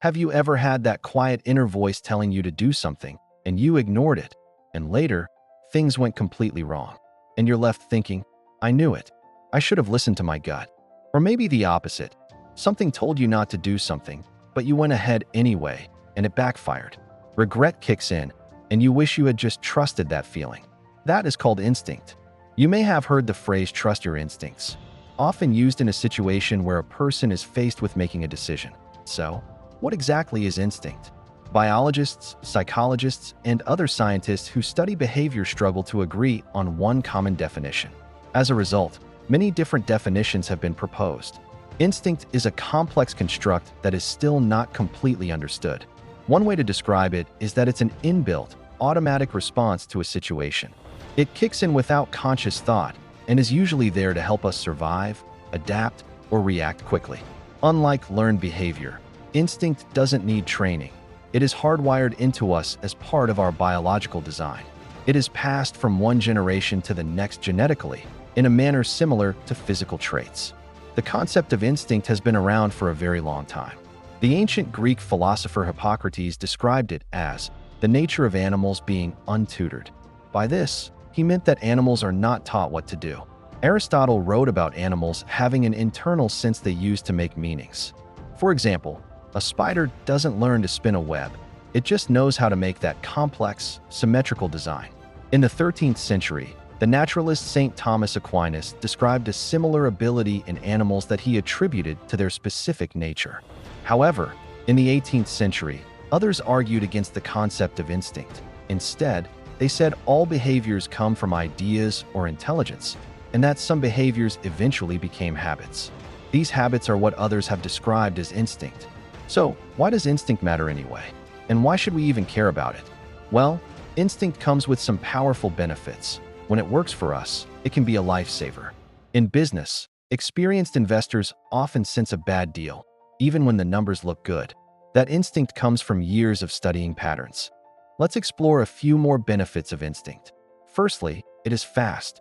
Have you ever had that quiet inner voice telling you to do something, and you ignored it, and later, things went completely wrong, and you're left thinking, I knew it. I should have listened to my gut. Or maybe the opposite. Something told you not to do something, but you went ahead anyway, and it backfired. Regret kicks in, and you wish you had just trusted that feeling. That is called instinct. You may have heard the phrase trust your instincts, often used in a situation where a person is faced with making a decision. So, what exactly is instinct? Biologists, psychologists, and other scientists who study behavior struggle to agree on one common definition. As a result, many different definitions have been proposed. Instinct is a complex construct that is still not completely understood. One way to describe it is that it's an inbuilt, automatic response to a situation. It kicks in without conscious thought and is usually there to help us survive, adapt, or react quickly. Unlike learned behavior, instinct doesn't need training. It is hardwired into us as part of our biological design. It is passed from one generation to the next genetically, in a manner similar to physical traits. The concept of instinct has been around for a very long time. The ancient Greek philosopher Hippocrates described it as the nature of animals being untutored. By this, he meant that animals are not taught what to do. Aristotle wrote about animals having an internal sense they use to make meanings. For example, a spider doesn't learn to spin a web. It just knows how to make that complex, symmetrical design. In the 13th century, the naturalist St. Thomas Aquinas described a similar ability in animals that he attributed to their specific nature. However, in the 18th century, others argued against the concept of instinct. Instead, they said all behaviors come from ideas or intelligence, and that some behaviors eventually became habits. These habits are what others have described as instinct. So, why does instinct matter anyway? And why should we even care about it? Well, instinct comes with some powerful benefits. When it works for us, it can be a lifesaver. In business, experienced investors often sense a bad deal, even when the numbers look good. That instinct comes from years of studying patterns. Let's explore a few more benefits of instinct. Firstly, it is fast.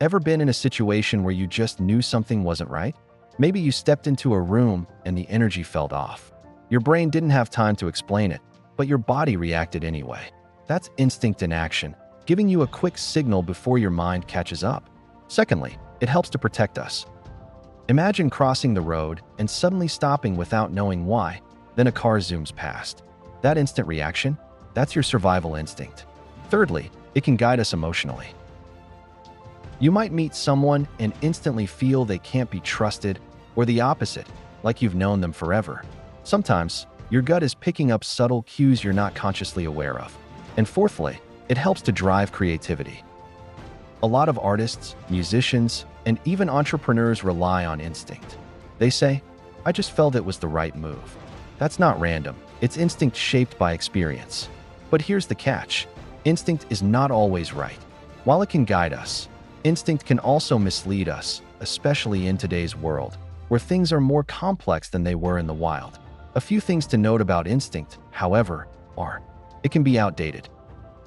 Ever been in a situation where you just knew something wasn't right? Maybe you stepped into a room and the energy felt off. Your brain didn't have time to explain it, but your body reacted anyway. That's instinct in action, giving you a quick signal before your mind catches up. Secondly, it helps to protect us. Imagine crossing the road and suddenly stopping without knowing why, then a car zooms past. That instant reaction, that's your survival instinct. Thirdly, it can guide us emotionally. You might meet someone and instantly feel they can't be trusted, or the opposite, like you've known them forever. Sometimes, your gut is picking up subtle cues you're not consciously aware of. And fourthly, it helps to drive creativity. A lot of artists, musicians, and even entrepreneurs rely on instinct. They say, I just felt it was the right move. That's not random. It's instinct shaped by experience. But here's the catch. Instinct is not always right. While it can guide us, instinct can also mislead us, especially in today's world, where things are more complex than they were in the wild. A few things to note about instinct, however, are it can be outdated.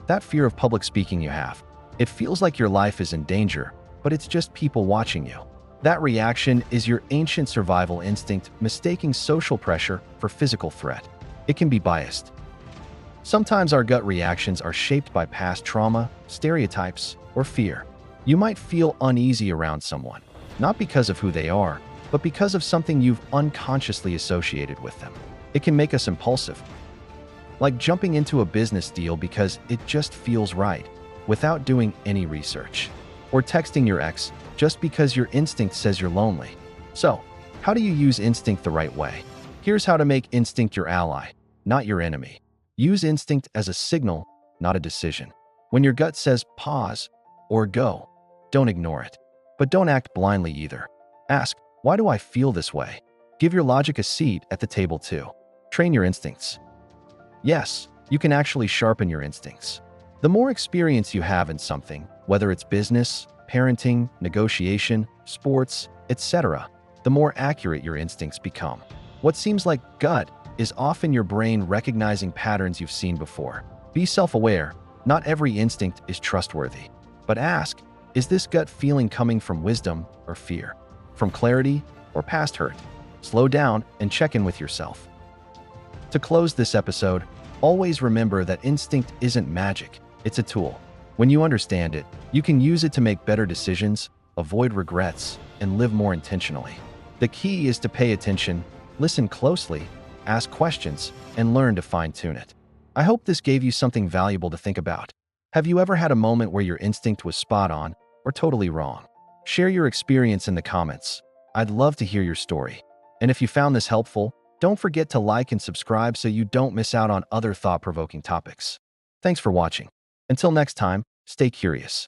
That fear of public speaking you have. It feels like your life is in danger, but it's just people watching you. That reaction is your ancient survival instinct mistaking social pressure for physical threat. It can be biased. Sometimes our gut reactions are shaped by past trauma, stereotypes, or fear. You might feel uneasy around someone, not because of who they are, but because of something you've unconsciously associated with them. It can make us impulsive, like jumping into a business deal because it just feels right, without doing any research. Or texting your ex just because your instinct says you're lonely. So, how do you use instinct the right way? Here's how to make instinct your ally, not your enemy. Use instinct as a signal, not a decision. When your gut says pause or go, don't ignore it. But don't act blindly either. Ask, why do I feel this way? Give your logic a seat at the table too. Train your instincts. Yes, you can actually sharpen your instincts. The more experience you have in something, whether it's business, parenting, negotiation, sports, etc., the more accurate your instincts become. What seems like gut is often your brain recognizing patterns you've seen before. Be self-aware. Not every instinct is trustworthy. But ask, is this gut feeling coming from wisdom or fear? From clarity or past hurt? Slow down and check in with yourself. To close this episode, always remember that instinct isn't magic, it's a tool. When you understand it, you can use it to make better decisions, avoid regrets, and live more intentionally. The key is to pay attention, listen closely, ask questions, and learn to fine-tune it. I hope this gave you something valuable to think about. Have you ever had a moment where your instinct was spot on or totally wrong? Share your experience in the comments. I'd love to hear your story. And if you found this helpful, don't forget to like and subscribe so you don't miss out on other thought-provoking topics. Thanks for watching. Until next time, stay curious.